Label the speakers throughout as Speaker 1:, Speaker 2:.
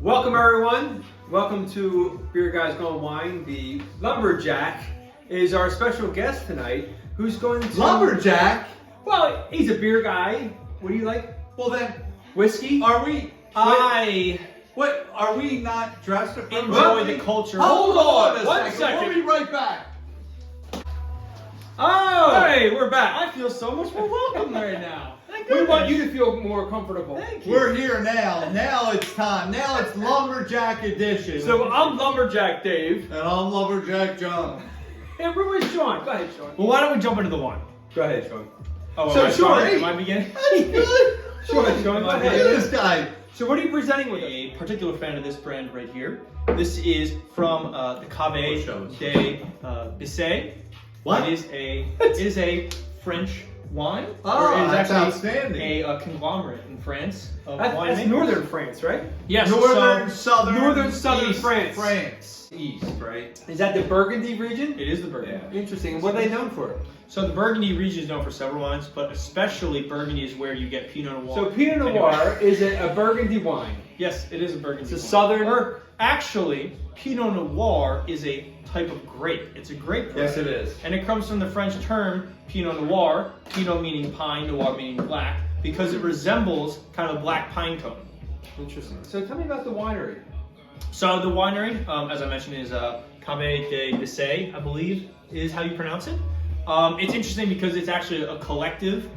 Speaker 1: Welcome everyone. Welcome to Beer Guys Going Wine. The Lumberjack is our special guest tonight, who's going to...
Speaker 2: Lumberjack?
Speaker 1: Well, he's a beer guy. What do you like?
Speaker 2: Well then,
Speaker 1: Whiskey?
Speaker 2: are we... What, are we not dressed appropriately?
Speaker 1: Enjoy the culture.
Speaker 2: Hold on a
Speaker 1: One
Speaker 2: second. We'll be right back.
Speaker 1: Oh! Hey, we're back.
Speaker 3: I feel so much more welcome right now.
Speaker 1: We want you to feel more comfortable.
Speaker 3: Thank you.
Speaker 2: We're here now. Now it's time. Now it's Lumberjack edition.
Speaker 1: So I'm Lumberjack Dave.
Speaker 2: And I'm Lumberjack John.
Speaker 1: And where's Sean? Go ahead, Sean.
Speaker 3: Well, why don't we jump into the wine?
Speaker 1: Go ahead, Sean.
Speaker 3: Oh,
Speaker 1: So,
Speaker 3: am I
Speaker 1: Sean,
Speaker 3: starting? Am I beginning?
Speaker 2: That's good.
Speaker 1: Sean, go
Speaker 2: Look at
Speaker 1: ahead.
Speaker 2: this guy.
Speaker 1: So what are you presenting with us?
Speaker 3: A particular fan of this brand right here. This is from the Cave
Speaker 2: shows.
Speaker 3: de Bissay.
Speaker 2: What?
Speaker 3: It is a French wine.
Speaker 2: Oh,
Speaker 3: Or it is
Speaker 2: that's
Speaker 3: actually
Speaker 2: outstanding.
Speaker 3: a conglomerate in France of
Speaker 1: That's
Speaker 3: winemaking.
Speaker 1: northern France, right?
Speaker 3: Yes.
Speaker 2: Northern,
Speaker 3: so
Speaker 2: southern
Speaker 1: East
Speaker 2: France.
Speaker 3: East, right?
Speaker 1: Is that the Burgundy region?
Speaker 3: It is the Burgundy.
Speaker 1: Interesting. What are they known for?
Speaker 3: So the Burgundy region is known for several wines, but especially Burgundy is where you get Pinot Noir.
Speaker 1: So Pinot Noir is a Burgundy wine.
Speaker 3: Yes, it is a Burgundy.
Speaker 1: It's a
Speaker 3: wine.
Speaker 1: southern.
Speaker 3: Or actually, Pinot Noir is a type of grape. It's a grape variety.
Speaker 2: Yes, it is.
Speaker 3: And it comes from the French term Pinot Noir, Pinot meaning pine, Noir meaning black, because it resembles kind of a black pine cone.
Speaker 1: Interesting. So tell me about the winery.
Speaker 3: So the winery, as I mentioned, is Cave de Bissay, I believe is how you pronounce it. It's interesting because it's actually a collective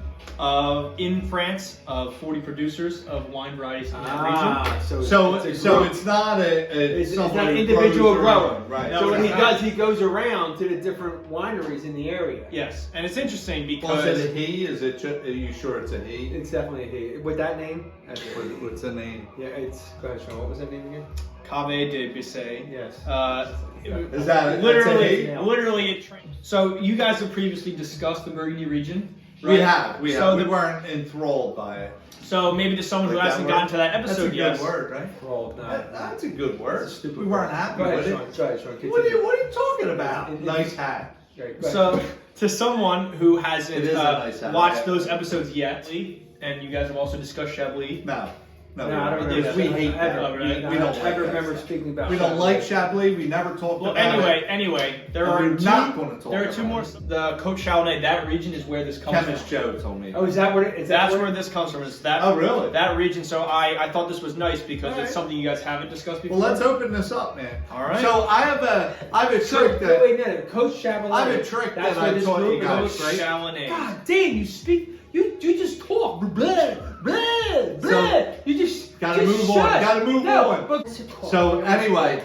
Speaker 3: in France of 40 producers of wine varieties in that region.
Speaker 2: So
Speaker 1: it's a group.
Speaker 2: it's not
Speaker 1: It's
Speaker 2: someone
Speaker 1: not an
Speaker 2: who
Speaker 1: individual
Speaker 2: grows
Speaker 1: grower.
Speaker 2: their own, right?
Speaker 3: No,
Speaker 1: So what he
Speaker 3: it's
Speaker 1: does, he goes around to the different wineries in the area.
Speaker 3: Yes, and it's interesting
Speaker 2: Well,
Speaker 3: because
Speaker 2: is it a he? Is it? Are you sure it's a he?
Speaker 1: It's definitely a he. With that name? That's it.
Speaker 2: What's the name?
Speaker 1: Yeah, it's. Go ahead, Sean. What was that name again?
Speaker 3: Cave de Bissay.
Speaker 1: Yes.
Speaker 2: Is that
Speaker 3: Literally,
Speaker 2: that's a
Speaker 3: literally it trains. So you guys have previously discussed the Burgundy region,
Speaker 2: he?
Speaker 3: right?
Speaker 2: We have.
Speaker 3: So
Speaker 2: we
Speaker 3: the-
Speaker 2: weren't enthralled by it.
Speaker 3: So maybe to someone who
Speaker 2: Like that
Speaker 3: hasn't
Speaker 2: word?
Speaker 3: gotten to that
Speaker 2: That's a
Speaker 3: episode
Speaker 2: good
Speaker 3: yet.
Speaker 2: word, right?
Speaker 1: Roll. No.
Speaker 2: That's a good word.
Speaker 1: That's a stupid
Speaker 2: we weren't
Speaker 1: word.
Speaker 2: happy
Speaker 1: Go ahead,
Speaker 2: with
Speaker 1: Sean.
Speaker 2: it.
Speaker 1: Go ahead, Sean.
Speaker 2: What are you talking about?
Speaker 1: It-
Speaker 2: Nice hat.
Speaker 1: Right, go ahead.
Speaker 3: So to someone who hasn't
Speaker 2: It is a nice hat.
Speaker 3: watched those episodes yet, and you guys have also discussed Chablis.
Speaker 1: No,
Speaker 2: we
Speaker 1: I don't
Speaker 2: don't.
Speaker 1: remember.
Speaker 2: We hate that.
Speaker 1: Ever.
Speaker 3: right?
Speaker 1: I
Speaker 2: We don't
Speaker 1: don't
Speaker 2: like
Speaker 1: ever
Speaker 2: that
Speaker 1: remember
Speaker 2: stuff.
Speaker 1: speaking about.
Speaker 2: We don't like Chablis. We never talked
Speaker 3: Well,
Speaker 2: about it.
Speaker 3: anyway, there
Speaker 2: And
Speaker 3: are
Speaker 2: we're
Speaker 3: two.
Speaker 2: not going to talk
Speaker 3: There are two
Speaker 2: about
Speaker 3: more.
Speaker 2: it.
Speaker 3: The Côte Chalonnais, that region is where this comes
Speaker 2: Chemist
Speaker 3: from.
Speaker 2: Joe told me.
Speaker 1: Oh, is that what it is?
Speaker 3: That's where this comes from. Is that?
Speaker 2: Oh, really?
Speaker 3: That region. So I thought this was nice because
Speaker 1: All
Speaker 3: it's
Speaker 1: right.
Speaker 3: something you guys haven't discussed before.
Speaker 2: Well, let's open this up, man.
Speaker 3: All right.
Speaker 2: So I have a trick that
Speaker 1: Wait, no, Coach Chablis.
Speaker 2: I have a trick
Speaker 1: That's
Speaker 2: that
Speaker 1: where
Speaker 2: I
Speaker 1: this
Speaker 2: taught
Speaker 1: group
Speaker 2: you guys,
Speaker 1: is.
Speaker 2: right?
Speaker 3: Chalonnais.
Speaker 1: God damn, you speak. You just talk. Blah, blah, blah. You just
Speaker 2: Gotta
Speaker 1: just
Speaker 2: move on,
Speaker 1: shut.
Speaker 2: gotta move
Speaker 1: No,
Speaker 2: on.
Speaker 1: but-
Speaker 2: So anyway,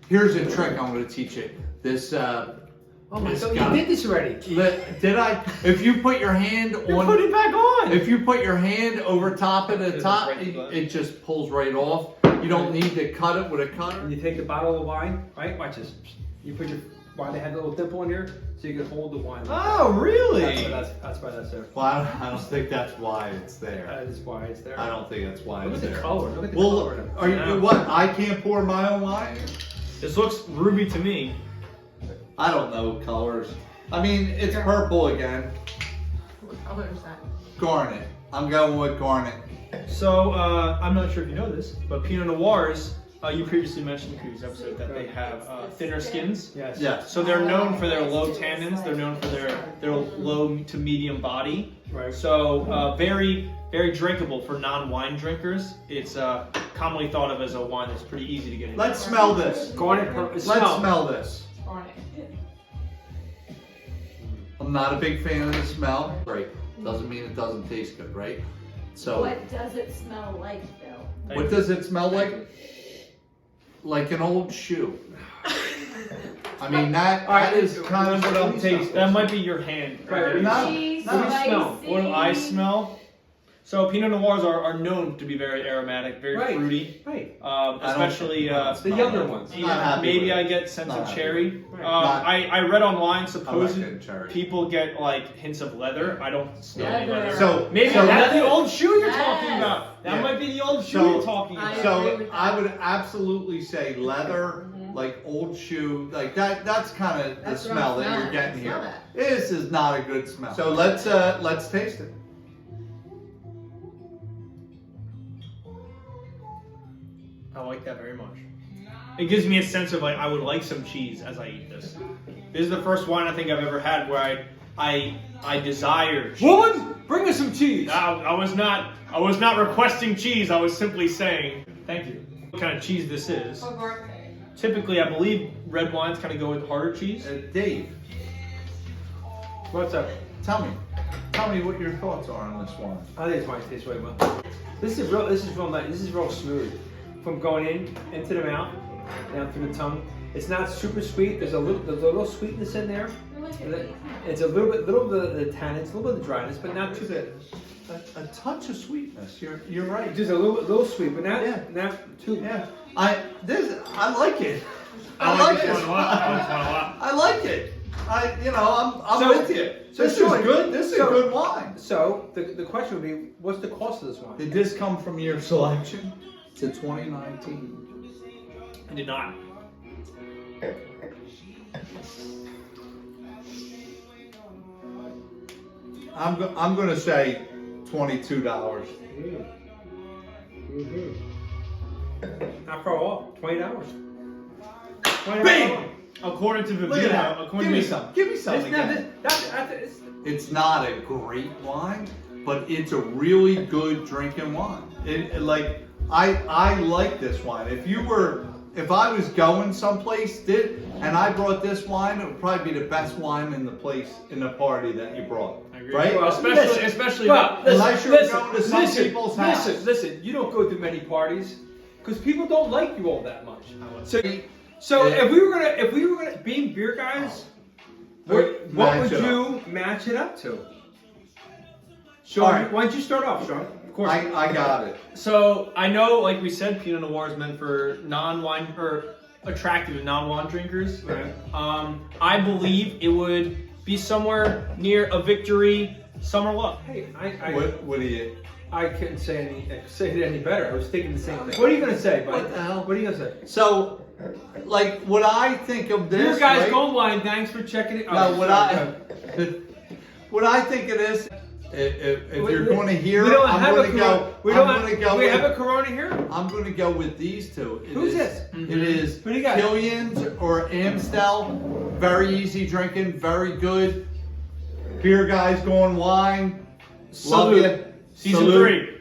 Speaker 2: here's a trick I'm going to teach you. This
Speaker 1: Oh my
Speaker 2: this
Speaker 1: God,
Speaker 2: guy-
Speaker 1: you did this already.
Speaker 2: Did I? If you put your hand
Speaker 1: You're
Speaker 2: on,
Speaker 1: putting it back on.
Speaker 2: if you put your hand over top of the
Speaker 3: It
Speaker 2: top,
Speaker 3: breaks the glass.
Speaker 2: it just pulls right off. You don't need to cut it with a cutter.
Speaker 1: And you take the bottle of wine, right? Watch this. You put your why they have a little dimple in here, so you can hold the wine.
Speaker 3: Oh, really?
Speaker 1: That's why that's there.
Speaker 2: Well, I don't think that's why it's there.
Speaker 1: That is why it's there.
Speaker 2: I don't think that's why
Speaker 1: Look
Speaker 2: it's
Speaker 1: at the
Speaker 2: there.
Speaker 1: color. Look at the
Speaker 2: Well,
Speaker 1: color.
Speaker 2: are you
Speaker 3: Yeah.
Speaker 2: what? I can't pour my own wine.
Speaker 3: This looks ruby to me.
Speaker 2: I don't know colors. I mean, it's purple again.
Speaker 4: What color is that?
Speaker 2: Garnet. I'm going with garnet.
Speaker 3: So I'm not sure if you know this, but Pinot Noirs. You previously mentioned in the previous episode that they have thinner skins.
Speaker 1: Yes.
Speaker 2: Yes.
Speaker 3: So they're known for their low tannins. They're known for their low to medium body.
Speaker 1: Right.
Speaker 3: So very very drinkable for non-wine drinkers. It's commonly thought of as a wine that's pretty easy to get into.
Speaker 2: Let's smell this.
Speaker 1: Garnet.
Speaker 2: Let's smell this.
Speaker 4: Garnet.
Speaker 2: I'm not a big fan of the smell. Right. Doesn't mean it doesn't taste good, right? So
Speaker 5: What does it smell like, though?
Speaker 2: what does it smell like? Like an old shoe. I mean that is kind of what I'm tasting.
Speaker 3: That might be your hand.
Speaker 1: Right.
Speaker 2: No,
Speaker 5: Cheese,
Speaker 2: no.
Speaker 1: What do you smell?
Speaker 3: What do I smell? So Pinot Noirs are known to be very aromatic, very
Speaker 1: Right.
Speaker 3: fruity,
Speaker 1: Right.
Speaker 3: especially
Speaker 1: The younger ones.
Speaker 3: even-
Speaker 2: Not happy
Speaker 3: maybe
Speaker 2: with it.
Speaker 3: I get sense
Speaker 2: Not
Speaker 3: of
Speaker 2: happy
Speaker 3: cherry.
Speaker 1: with it.
Speaker 2: Not-
Speaker 3: I read online
Speaker 2: I like
Speaker 3: supposed
Speaker 2: good cherry.
Speaker 3: people get like hints of leather. I don't smell any
Speaker 5: Leather.
Speaker 3: leather.
Speaker 2: So
Speaker 3: Maybe
Speaker 2: so
Speaker 3: that's the
Speaker 1: leather.
Speaker 3: old shoe you're
Speaker 5: Yes.
Speaker 3: talking about. That
Speaker 2: Yeah.
Speaker 3: might be the old shoe
Speaker 2: So-
Speaker 3: you're talking
Speaker 5: I
Speaker 3: about.
Speaker 5: agree
Speaker 2: So
Speaker 5: with
Speaker 2: I
Speaker 5: that.
Speaker 2: would absolutely say leather, like old shoe, like that. That's kind of the
Speaker 4: That's what I'm
Speaker 2: smell that you're
Speaker 4: smelling.
Speaker 2: getting
Speaker 4: Smell
Speaker 2: here.
Speaker 4: that.
Speaker 2: This is not a good smell. So let's taste it.
Speaker 3: I like that very much. It gives me a sense of like I would like some cheese as I eat this. This is the first wine I think I've ever had where I desire cheese.
Speaker 1: Woman, bring us some cheese.
Speaker 3: I was not requesting cheese. I was simply saying thank you. What kind of cheese this is? Typically, I believe red wines kind of go with harder cheese.
Speaker 2: Dave,
Speaker 1: What's up?
Speaker 2: tell me what your thoughts are on this wine.
Speaker 1: I think it's might taste way well. This is real nice. This is real smooth. From going into the mouth, down through the tongue. It's not super sweet. There's a little sweetness in there. It's a little bit of the tannins, a little bit of the dryness, but not too bad.
Speaker 2: A touch of sweetness. You're right.
Speaker 1: Just a little sweet, but not
Speaker 2: Yeah.
Speaker 1: not too.
Speaker 2: Yeah. I like it. I like
Speaker 3: this
Speaker 2: it.
Speaker 3: one a lot. I like this one a lot.
Speaker 2: I like it. I'm
Speaker 1: So-
Speaker 2: with you.
Speaker 1: so
Speaker 2: This is
Speaker 1: Sean,
Speaker 2: good. This is
Speaker 1: so-
Speaker 2: good wine.
Speaker 1: So the question would be, what's the cost of this wine?
Speaker 2: Did this come from your selection? To 2019.
Speaker 3: I did not.
Speaker 2: I'm gonna say $22.
Speaker 1: Not far off. $20.
Speaker 2: Bing!
Speaker 3: According to
Speaker 2: Look at that.
Speaker 3: Vivino,
Speaker 2: Give
Speaker 3: according
Speaker 2: me
Speaker 3: to
Speaker 2: some. Give me some again.
Speaker 1: It's
Speaker 2: It's not a great wine, but it's a really good drinking wine. I like this wine. If I was going someplace and I brought this wine, it would probably be the best wine in the party that you brought.
Speaker 3: I agree.
Speaker 2: Right?
Speaker 3: Well, especially
Speaker 1: well,
Speaker 2: Unless you're going to some people's house.
Speaker 1: Listen, you don't go to many parties because people don't like you all that much. So
Speaker 2: Yeah.
Speaker 1: if we were gonna being beer guys, what
Speaker 2: Match
Speaker 1: would
Speaker 2: it
Speaker 1: you match it up to?
Speaker 2: All
Speaker 1: Sean,
Speaker 2: right.
Speaker 1: why don't you start off, Sean? Of course.
Speaker 2: I got it.
Speaker 3: So I know, like we said, Pinot Noir is meant for non-wine or attractive non-wine drinkers.
Speaker 1: Right.
Speaker 3: I believe it would be somewhere near a Victory Summer Love.
Speaker 1: Hey,
Speaker 2: What do you?
Speaker 1: I couldn't say it any better. I was thinking the same thing. What are you gonna say, buddy?
Speaker 2: What the hell?
Speaker 1: What are you gonna say?
Speaker 2: So, like, what I think of this.
Speaker 1: Beer guys,
Speaker 2: right?
Speaker 1: go wine. Thanks for checking it.
Speaker 2: No,
Speaker 1: Oh,
Speaker 2: what
Speaker 1: sorry,
Speaker 2: what I think it is, if you're
Speaker 1: We-
Speaker 2: going to hear,
Speaker 1: we don't
Speaker 2: I'm
Speaker 1: have
Speaker 2: going
Speaker 1: a
Speaker 2: to
Speaker 1: Corona.
Speaker 2: go.
Speaker 1: We
Speaker 2: I'm
Speaker 1: don't
Speaker 2: going to go.
Speaker 1: we
Speaker 2: with,
Speaker 1: have a Corona here.
Speaker 2: I'm going to go with these two.
Speaker 1: Who's this?
Speaker 2: It is
Speaker 1: Who do you got?
Speaker 2: Killian's or Amstel. Very easy drinking, very good. Beer guys going wine. Love
Speaker 3: Salute.
Speaker 2: you.
Speaker 3: Season
Speaker 2: Salute.
Speaker 3: 3.